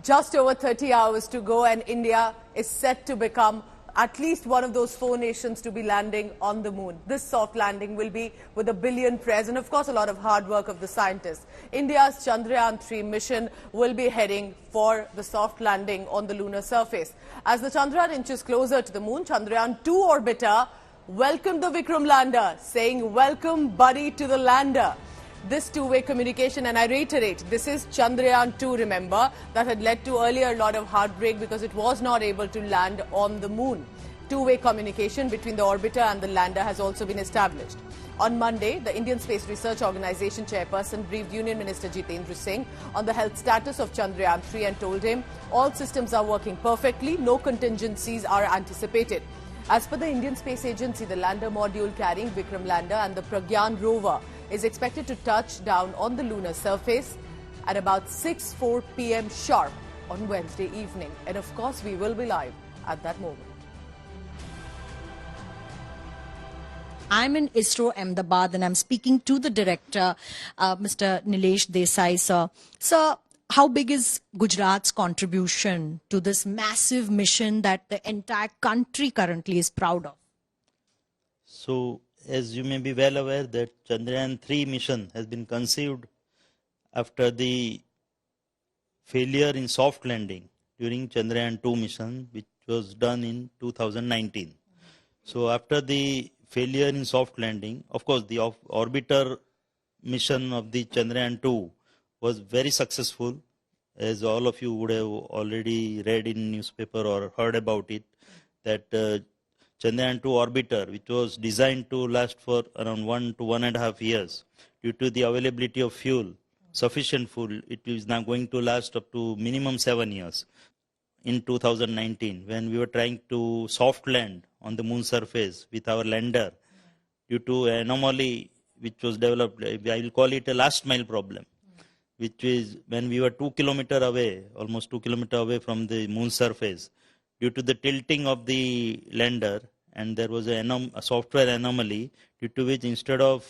Just over 30 hours to go, and India is set to become at least one of those 4 nations to be landing on the moon. This soft landing will be with 1 billion prayers and of course a lot of hard work of the scientists. India's Chandrayaan 3 mission will be heading for the soft landing on the lunar surface. As the Chandrayaan inches closer to the moon, Chandrayaan 2 orbiter welcomed the Vikram lander, saying, "Welcome, buddy, to the lander." This two-way communication, and I reiterate, this is Chandrayaan 2, remember, that had led to earlier a lot of heartbreak because it was not able to land on the moon. Two-way communication between the orbiter and the lander has also been established. On Monday, the Indian Space Research Organisation chairperson briefed Union Minister Jitendra Singh on the health status of Chandrayaan 3 and told him all systems are working perfectly, no contingencies are anticipated. As per the Indian Space Agency, the lander module carrying Vikram lander and the Pragyan rover is expected to touch down on the lunar surface at about 6:04 p.m. sharp on Wednesday evening. And of course, we will be live at that moment. I'm in Isro, Ahmedabad, and I'm speaking to the director, Mr. Nilesh Desai, sir. Sir, how big is Gujarat's contribution to this massive mission that the entire country currently is proud of? So, as you may be well aware, that Chandrayaan 3 mission has been conceived after the failure in soft landing during Chandrayaan 2 mission, which was done in 2019. So after the failure in soft landing, of course, the orbiter mission of the Chandrayaan 2 was very successful, as all of you would have already read in newspaper or heard about it, that Chandrayaan 2 orbiter, which was designed to last for around 1 to 1.5 years, due to the availability of fuel, sufficient fuel, it is now going to last up to minimum 7 years. In 2019, when we were trying to soft land on the moon surface with our lander, due to an anomaly which was developed, I will call it a last mile problem, which is when we were 2 kilometers away, almost 2 kilometers away from the moon surface, due to the tilting of the lander, and there was a software anomaly, due to which instead of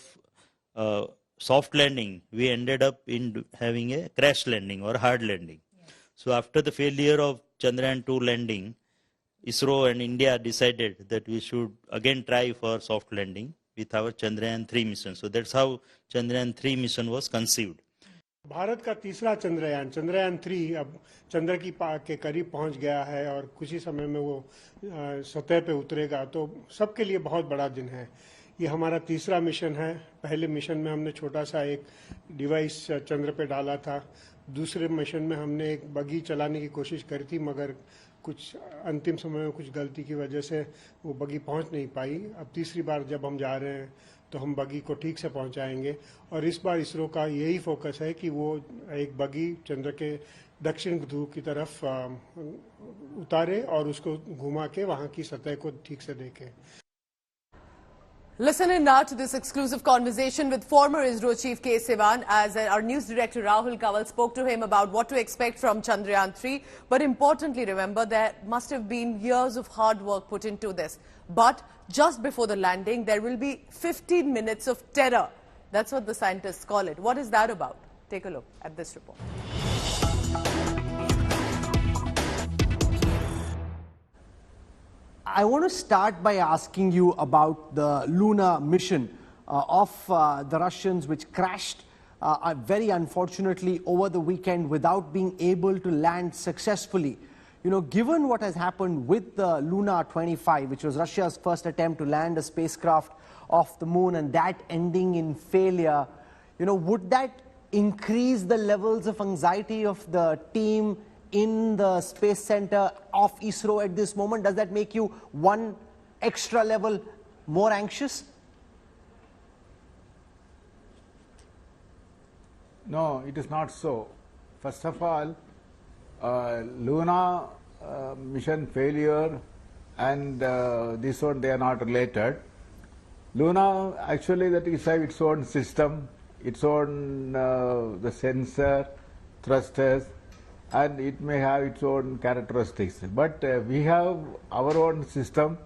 soft landing, we ended up in having a crash landing or hard landing. Yes. So after the failure of Chandrayaan 2 landing, Isro and India decided that we should again try for soft landing with our Chandrayaan 3 mission. So that's how Chandrayaan 3 mission was conceived. Bharat का तीसरा चंद्रयान, चंद्रयान 3 अब चंद्र के करीब पहुंच गया है और कुछ ही समय में वो सतह पे उतरेगा, तो सबके लिए बहुत बड़ा दिन है। ये हमारा तीसरा मिशन है। पहले मिशन में हमने छोटा सा एक डिवाइस चंद्र पे डाला था। दूसरे मिशन में हमने एक बगी चलाने की कोशिश करी थी, मगर कुछ अंतिम समय में कुछ गलती की वजह से वो बगी पहुंच नहीं पाई। अब तीसरी बार जब हम जा रहे हैं तो हम बगी को ठीक से पहुंचाएंगे, और इस बार इसरो का यही फोकस है कि वो एक बगी चंद्र के दक्षिण ध्रुव की तरफ उतारे और उसको घुमा के वहां की सतह को ठीक से देखे। Listen in now to this exclusive conversation with former Isro chief K. Sivan, as our news director Rahul Kawal spoke to him about what to expect from Chandrayaan 3. But importantly, remember, there must have been years of hard work put into this. But just before the landing, there will be 15 minutes of terror. That's what the scientists call it. What is that about? Take a look at this report. I want to start by asking you about the lunar mission of the Russians, which crashed very unfortunately over the weekend without being able to land successfully. You know, given what has happened with the Lunar 25, which was Russia's first attempt to land a spacecraft off the moon, and that ending in failure, you know, would that increase the levels of anxiety of the team in the Space Center of Isro at this moment? Does that make you one extra level more anxious? No, it is not so. First of all, Lunar mission failure and this one, they are not related. Lunar, actually, that is have its own system, its own the sensor, thrusters, and it may have its own characteristics. But we have our own system,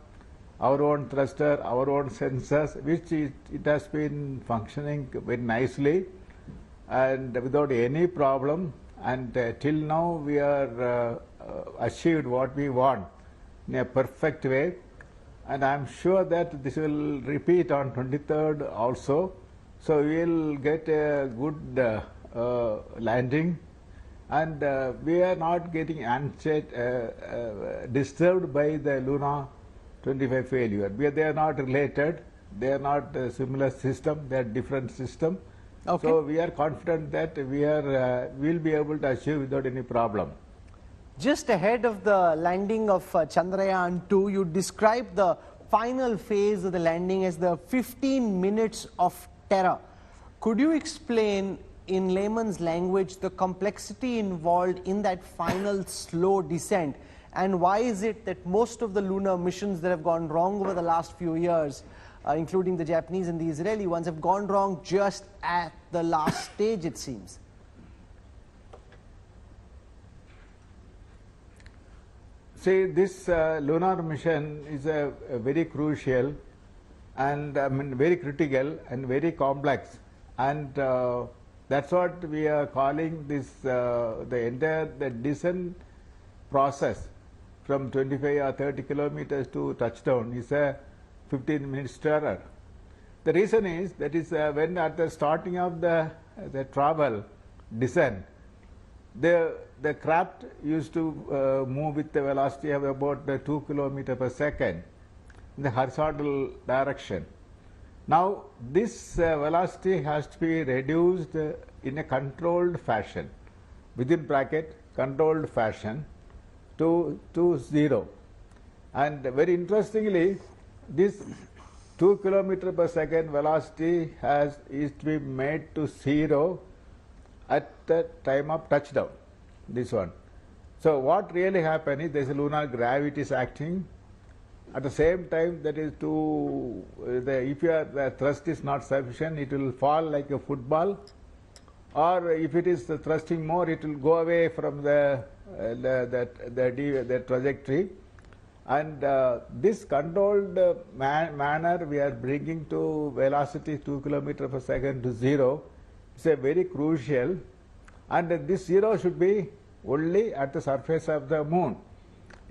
our own thruster, our own sensors, which it has been functioning very nicely and without any problem. and till now we are achieved what we want in a perfect way, and I am sure that this will repeat on 23rd also. So we will get a good landing, and we are not getting disturbed by the Luna 25 failure. They are not related, they are not a similar system, they are different system. Okay. So we are confident that we will be able to achieve without any problem. Just ahead of the landing of Chandrayaan 2, you described the final phase of the landing as the 15 minutes of terror. Could you explain in layman's language the complexity involved in that final slow descent, and why is it that most of the lunar missions that have gone wrong over the last few years, including the Japanese and the Israeli ones, have gone wrong just at the last stage, it seems? See, this lunar mission is a very crucial and very critical and very complex, and that's what we are calling this the entire descent process from 25 or 30 kilometers to touchdown is a 15 minutes terror. The reason is when at the starting of the travel descent, the craft used to move with the velocity of about 2 kilometers per second in the horizontal direction. Now this velocity has to be reduced in a controlled fashion, within bracket controlled fashion, to 0. And very interestingly, this 2 kilometers per second velocity is to be made to 0 at the time of touchdown, this one. So what really happened is there is a lunar gravity is acting. At the same time, that is if the thrust is not sufficient, it will fall like a football, or if it is thrusting more, it will go away from the trajectory. And this controlled manner we are bringing to velocity 2 kilometers per second to 0 is a very crucial, and this 0 should be only at the surface of the moon.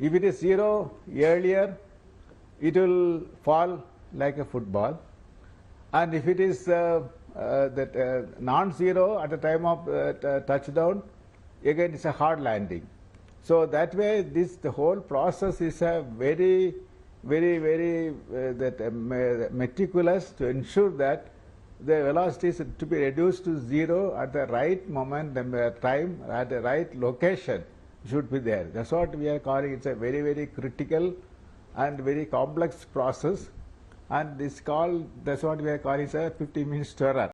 If it is 0 earlier, it will fall like a football, and if it is non-zero at the time of touchdown, again it's a hard landing. So that way, the whole process is a very meticulous to ensure that the velocity is to be reduced to 0 at the right moment and time, at the right location should be there. That's what we are calling. It's a very critical and very complex process, and that's what we are calling a 15 minutes terror.